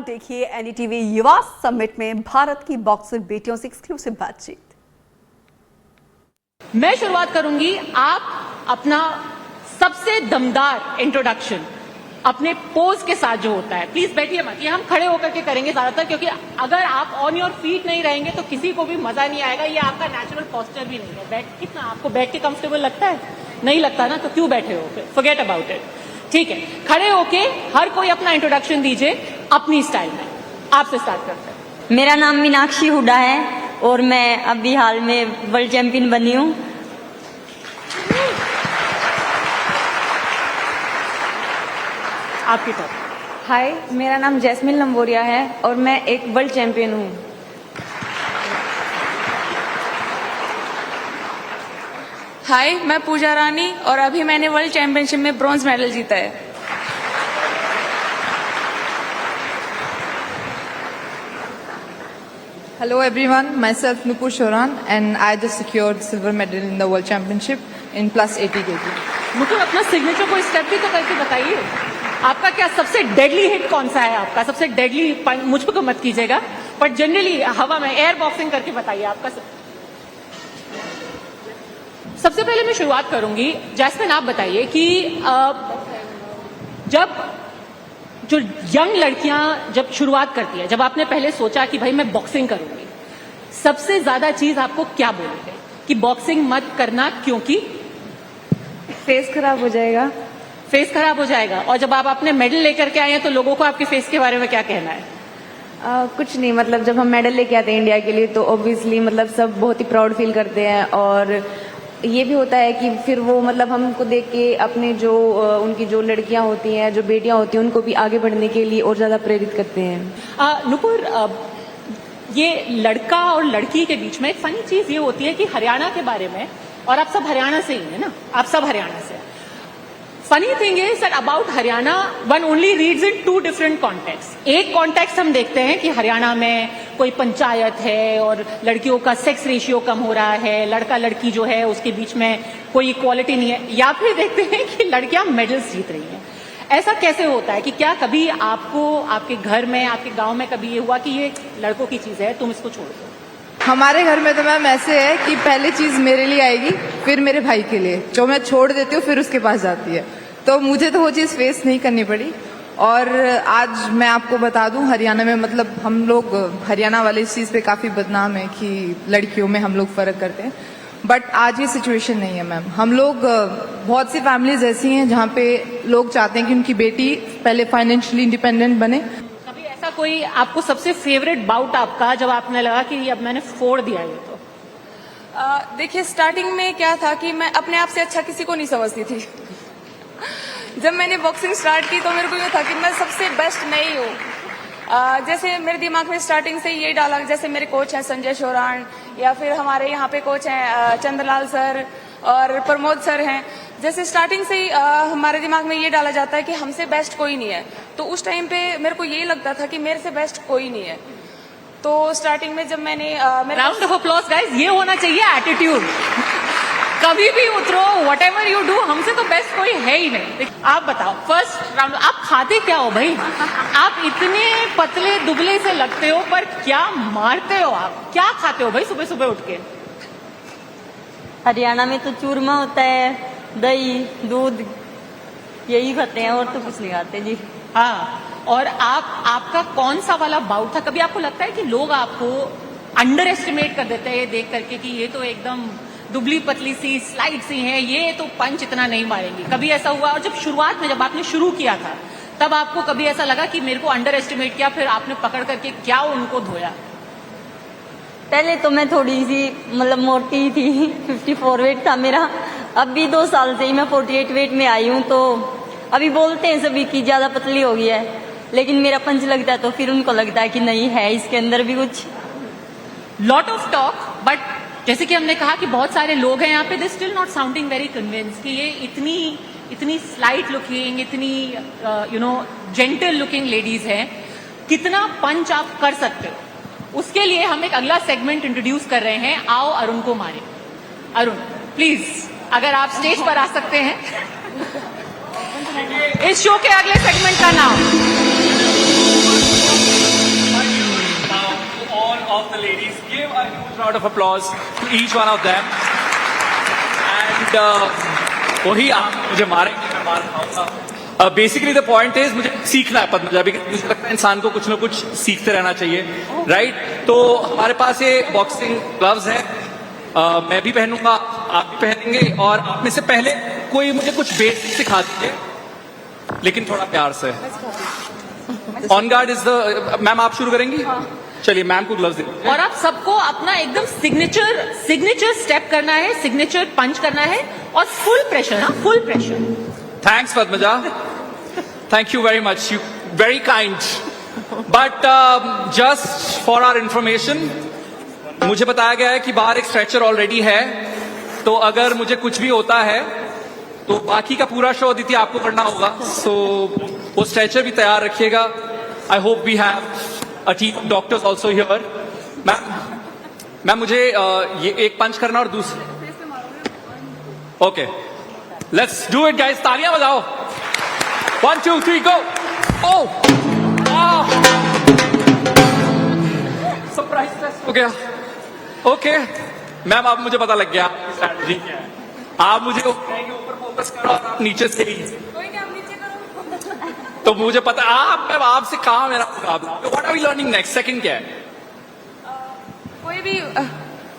देखिए एनडीटीवी युवा समिट में भारत की बॉक्सर बेटियों से एक्सक्लूसिव बातचीत। मैं शुरुआत करूंगी। आप अपना सबसे दमदार इंट्रोडक्शन अपने पोज के साथ जो होता है, प्लीज बैठिए मत, ये हम खड़े होकर के करेंगे ज्यादातर, क्योंकि अगर आप ऑन योर फीट नहीं रहेंगे तो किसी को भी मजा नहीं आएगा। ये आपका नेचुरल पोस्चर भी नहीं है। बैठ कितना आपको बैठ के कंफर्टेबल लगता है? नहीं लगता ना, तो क्यों बैठे हो? फिर फॉरगेट अबाउट इट। ठीक है, खड़े होके हर कोई अपना इंट्रोडक्शन दीजिए अपनी स्टाइल में। आपसे स्टार्ट करते हैं। मेरा नाम मीनाक्षी हुड्डा है और मैं अभी हाल में वर्ल्ड चैंपियन बनी हूँ। आपकी तरफ। हाय, मेरा नाम जैस्मिन लंबोरिया है और मैं एक वर्ल्ड चैंपियन हूँ। हाय, मैं पूजा रानी और अभी मैंने वर्ल्ड चैंपियनशिप में ब्रॉन्ज मेडल जीता है। Hello everyone, myself Nupur Shoran and I just secured silver medal in the World Championship in plus 80 kg. Nupur, अपना सिग्नेचर को स्टेप भी तो करके बताइए। आपका क्या सबसे डेडली हिट कौन सा है? आपका सबसे डेडली, मुझ पर मत कीजिएगा, बट जनरली हवा में एयर बॉक्सिंग करके बताइए आपका। सबसे पहले मैं शुरुआत करूंगी, जैस्मिन आप बताइए कि जब जो यंग लड़कियां जब शुरुआत करती है, जब आपने पहले सोचा कि भाई मैं बॉक्सिंग करूंगी, सबसे ज्यादा चीज आपको क्या बोली है कि बॉक्सिंग मत करना क्योंकि फेस खराब हो जाएगा? फेस खराब हो जाएगा। और जब आप अपने मेडल लेकर के आए हैं तो लोगों को आपके फेस के बारे में क्या कहना है? कुछ नहीं, मतलब जब हम मेडल लेके आते हैं इंडिया के लिए तो ऑब्वियसली मतलब सब बहुत ही प्राउड फील करते हैं और ये भी होता है कि फिर वो मतलब हमको देख के अपने जो उनकी जो लड़कियां होती हैं, जो बेटियां होती हैं, उनको भी आगे बढ़ने के लिए और ज्यादा प्रेरित करते हैं। नुपुर, ये लड़का और लड़की के बीच में एक फनी चीज ये होती है कि हरियाणा के बारे में, और आप सब हरियाणा से ही है ना, आप सब हरियाणा से। Funny thing is that about Haryana one only reads in two different context. एक कॉन्टेक्स्ट हम देखते हैं कि हरियाणा में कोई पंचायत है और लड़कियों का सेक्स रेशियो कम हो रहा है, लड़का लड़की जो है उसके बीच में कोई इक्वालिटी नहीं है, या फिर देखते हैं कि लड़कियां मेडल्स जीत रही हैं। ऐसा कैसे होता है? कि क्या कभी आपको आपके घर में, आपके गांव में कभी ये हुआ कि ये लड़कों की चीज है, तुम इसको छोड़ दो? हमारे घर में तो मैम ऐसे है कि पहले चीज मेरे लिए आएगी, फिर मेरे भाई के लिए, जो मैं छोड़ देती हूँ फिर उसके पास जाती है। तो मुझे तो वो चीज फेस नहीं करनी पड़ी। और आज मैं आपको बता दूं, हरियाणा में मतलब हम लोग हरियाणा वाले इस चीज पे काफी बदनाम है कि लड़कियों में हम लोग फर्क करते हैं, बट आज ये सिचुएशन नहीं है मैम। हम लोग बहुत सी फैमिलीज ऐसी हैं जहाँ पे लोग चाहते हैं कि उनकी बेटी पहले फाइनेंशियली इंडिपेंडेंट बने। कभी ऐसा कोई आपको सबसे फेवरेट बाउट आपका जब आपने लगा कि अब मैंने फोड़ दिया ये? तो देखिए, स्टार्टिंग में क्या था कि मैं अपने आप से अच्छा किसी को नहीं समझती थी। जब मैंने बॉक्सिंग स्टार्ट की तो मेरे को ये था कि मैं सबसे बेस्ट मैं ही हूँ। जैसे मेरे दिमाग में स्टार्टिंग से ये डाला, जैसे मेरे कोच हैं संजय शोरान, या फिर हमारे यहाँ पे कोच हैं चंद्रलाल सर और प्रमोद सर हैं। जैसे स्टार्टिंग से ही हमारे दिमाग में ये डाला जाता है कि हमसे बेस्ट कोई नहीं है, तो उस टाइम पे मेरे को ये लगता था कि मेरे से बेस्ट कोई नहीं है। तो स्टार्टिंग में जब मैंने राउंड ऑफ अप्लॉज गाइस, ये होना चाहिए एटीट्यूड। कभी भी उतरो, व्हाटएवर यू डू, हमसे तो बेस्ट कोई है ही नहीं। आप बताओ, फर्स्ट राउंड आप खाते क्या हो भाई? आप इतने पतले दुबले से लगते हो, पर क्या मारते हो आप? क्या खाते हो भाई सुबह सुबह उठ के? हरियाणा में तो चूरमा होता है, दही दूध यही खाते हैं और तो कुछ नहीं खाते जी। हाँ, और आपका कौन सा वाला बाउट था? कभी आपको लगता है कि लोग आपको अंडर एस्टिमेट कर देते हैं देख करके कि ये तो एकदम दुबली पतली सी स्लाइड सी है, ये तो पंच इतना नहीं मारेंगी? कभी ऐसा हुआ? और जब शुरुआत में जब आपने शुरू किया था तब आपको कभी ऐसा लगा कि मेरे को अंडर एस्टिमेट किया, फिर आपने पकड़ करके क्या उनको धोया? पहले तो मैं थोड़ी सी मतलब मोटी थी, 54 वेट था मेरा। अब भी 2 साल से ही मैं 48 वेट में आई हूँ, तो अभी बोलते हैं सभी की ज्यादा पतली हो गई है, लेकिन मेरा पंच लगता है तो फिर उनको लगता है कि नहीं है इसके अंदर भी कुछ। लॉट ऑफ टॉक, बट जैसे कि हमने कहा कि बहुत सारे लोग हैं यहाँ पे, they still not sounding very convince कि ये इतनी स्लाइट लुकिंग, इतनी जेंटल लुकिंग लेडीज हैं, कितना पंच आप कर सकते हो? उसके लिए हम एक अगला सेगमेंट इंट्रोड्यूस कर रहे हैं। आओ अरुण को मारे। अरुण प्लीज, अगर आप स्टेज पर आ सकते हैं। इस शो के अगले सेगमेंट का नाम of the ladies. Give a huge round of applause to each one of them. And वही आप मुझे मारेंगे, मैं मार खाऊंगा. बेसिकली द पॉइंट इज मुझे सीखना है पद्मजा, मुझे लगता है इंसान को कुछ ना कुछ सीखते रहना चाहिए, राइट? तो हमारे पास ये बॉक्सिंग ग्लव्स है, मैं भी पहनूंगा, आप भी पहनेंगे, और आप में से पहले कोई मुझे कुछ बेसिक सिखा दीजिए, लेकिन थोड़ा प्यार से. On guard is the ma'am, आप शुरू करेंगी? चलिए मैम को ग्लव्स दे. और आप सबको अपना एकदम सिग्नेचर स्टेप करना है, सिग्नेचर पंच करना है, और फुल प्रेशर. हाँ, full pressure. Thanks Padmaja, thank you very much, you very kind. But just for our information, मुझे बताया गया है कि बाहर एक स्ट्रेचर ऑलरेडी है, तो अगर मुझे कुछ भी होता है तो बाकी का पूरा शो अदिति आपको करना होगा. सो वो स्ट्रेचर भी तैयार रखिएगा. I hope we have a team doctors also here. Ma'am मुझे ये एक पंच करना और दूसरे. Okay, let's do it guys. तालियां बजाओ. 1 2 3 गो. ओह, सरप्राइज हो गया. ओके मैम, अब मुझे पता लग गया स्ट्रैटेजी क्या है. आप मुझे ऊपर फोकस करो और आप नीचे से ही. कोई नहीं, आप नीचे करो. तो मुझे पता, आप मैम आपसे कहाँ मेरा मुकाबला. What are we learning next? Second क्या है? कोई भी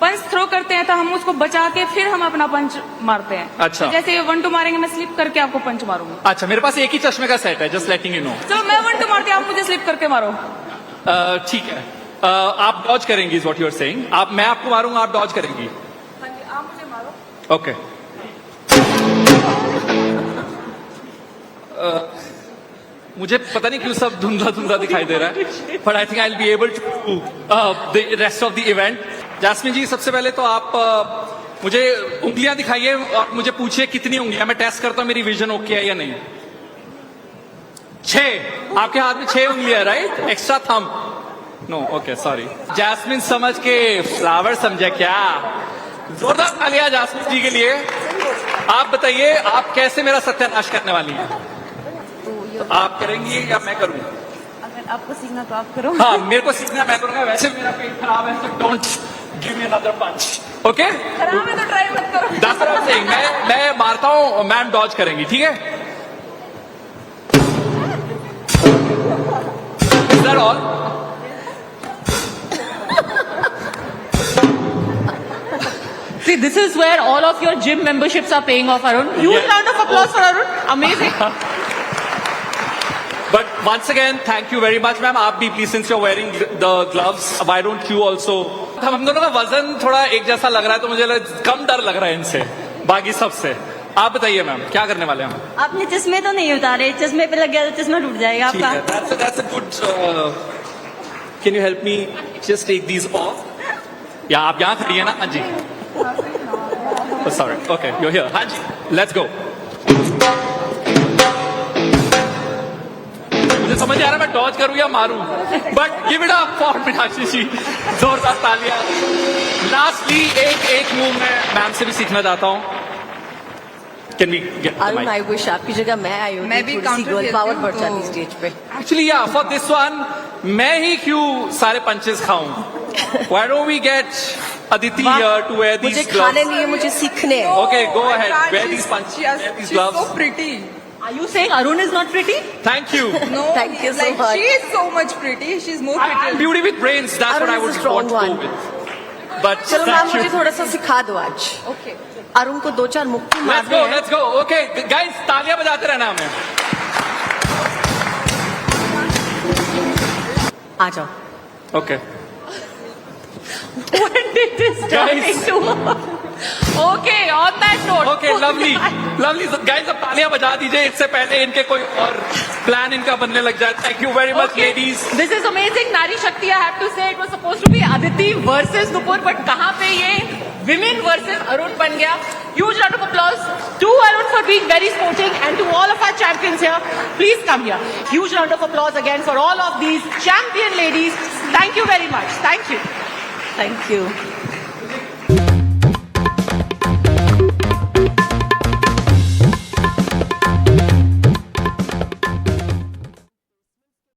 पंच थ्रो करते हैं तो हम उसको बचा के फिर हम अपना पंच मारते हैं. अच्छा. जैसे 1-2 मारेंगे, मैं स्लिप करके आपको पंच मारूंगी. अच्छा, मेरे पास एक ही चश्मे का सेट है, जस्ट लेटिंग यू नो. चलो मैं 1-2 मारती हूँ, आप मुझे स्लिप करके मारो. ठीक है. आप डॉज करेंगी, is what you are saying. आप, मैं आपको मारूंगा, आप डॉज करेंगी. हाँ जी, आप मुझे मारो. ओके. मुझे पता नहीं क्यों सब धुंधला धुंधला दिखाई दे रहा है, but I think I will be able to the rest of the event. Jasmine ji, सबसे पहले तो आप मुझे उंगलियां दिखाइए और मुझे पूछिए कितनी उंगलियां. मैं टेस्ट करता हूं मेरी विजन ओके है या नहीं. 6. आपके हाथ में 6 उंगलियां, right? Extra thumb. No, okay, sorry. Jasmine समझ के फ्लावर समझे क्या? जोरदार तालियां जैस्मिन जी के लिए. आप बताइए, आप कैसे मेरा सत्यानाश करने वाली हैं? तो आप करेंगी या मैं करूं? अगर आपको सीखना तो आप करो. हाँ, मेरे को सीखना, मैं करूंगा. वैसे मेरा पेट खराब है, so don't give me another punch. Okay? खराब है तो ट्राई मत करो. That's what I'm saying. मैं मारता हूँ, मैम डॉज करेंगी, ठीक है? Is that all? See, this is where all of your gym memberships are paying off, Arun. Huge Yes. round of applause for Arun. Amazing. But once again, thank you very much, ma'am. आप भी please, since you're wearing the gloves, why don't you also? हम दोनों का वजन थोड़ा एक जैसा लग रहा है, तो मुझे कम डर लग रहा है इनसे, बाकी सबसे. आप बताइए मैम, क्या करने वाले हैं हम? आपने चश्मे तो नहीं उतारे, चश्मे पे लग गया तो चश्मा टूट जाएगा ठीक आपका. है, that's a good. Can you help me just take these off? या आप यहाँ खड़ी है ना? हाँ जी. Sorry. Okay, you're here. हाँ जी. Let's go. मुझे समझ नहीं आ रहा मैं डॉज करूं या मारूं, but give it up for Meenakshi ji. जोरदार तालियां. लास्टली एक मूव मैं मैम से भी सीखना चाहता हूं. Can we get Arun, I wish आपकी जगह मैं आई होती, मैं भी थोड़ी सी counter गर्ल खेलती पावर हूँ, बढ़ तो- जाती स्टेज पे. एक्चुअली या फॉर दिस वन मैं ही क्यों सारे पंचेस खाऊं? Why don't we get Aditi here to where मुझे दीस खाने ग्लव्स? नहीं है, मुझे सीखने हैं. Okay, go ahead. Wear these punches. Wear these gloves. So pretty. Are you saying Arun is not pretty? Thank you. No, Thank you so like, much. She is so much pretty. She's more I'm pretty. beauty with brains. That's what Arun I is a would strong want to go one. with. But चलो ma'am, thank मुझे you. थोड़ा सा सिखा दो आज. Okay. Arun को 2-4 मुक्की Let's मारने go. हैं. Let's go. Okay, guys, तालियां बजाते रहना हमें. आ जाओ. Okay. When did this turn Guys. into? Okay, on that note. Okay, lovely. Lovely. So, guys, अब तालियां बजा दीजिए, इससे पहले इनके कोई और प्लान इनका बनने लग जाए. Thank you very much, Okay. ladies. This is amazing. Nari Shakti, I have to say, it was supposed to be Aditi versus Nupur, but कहाँ पे ये women versus Arun बन गया? Huge round of applause to Arun for being very sporting, and to all of our champions here. Please come here. Huge round of applause again for all of these champion ladies. Thank you very much. Thank you. Thank you.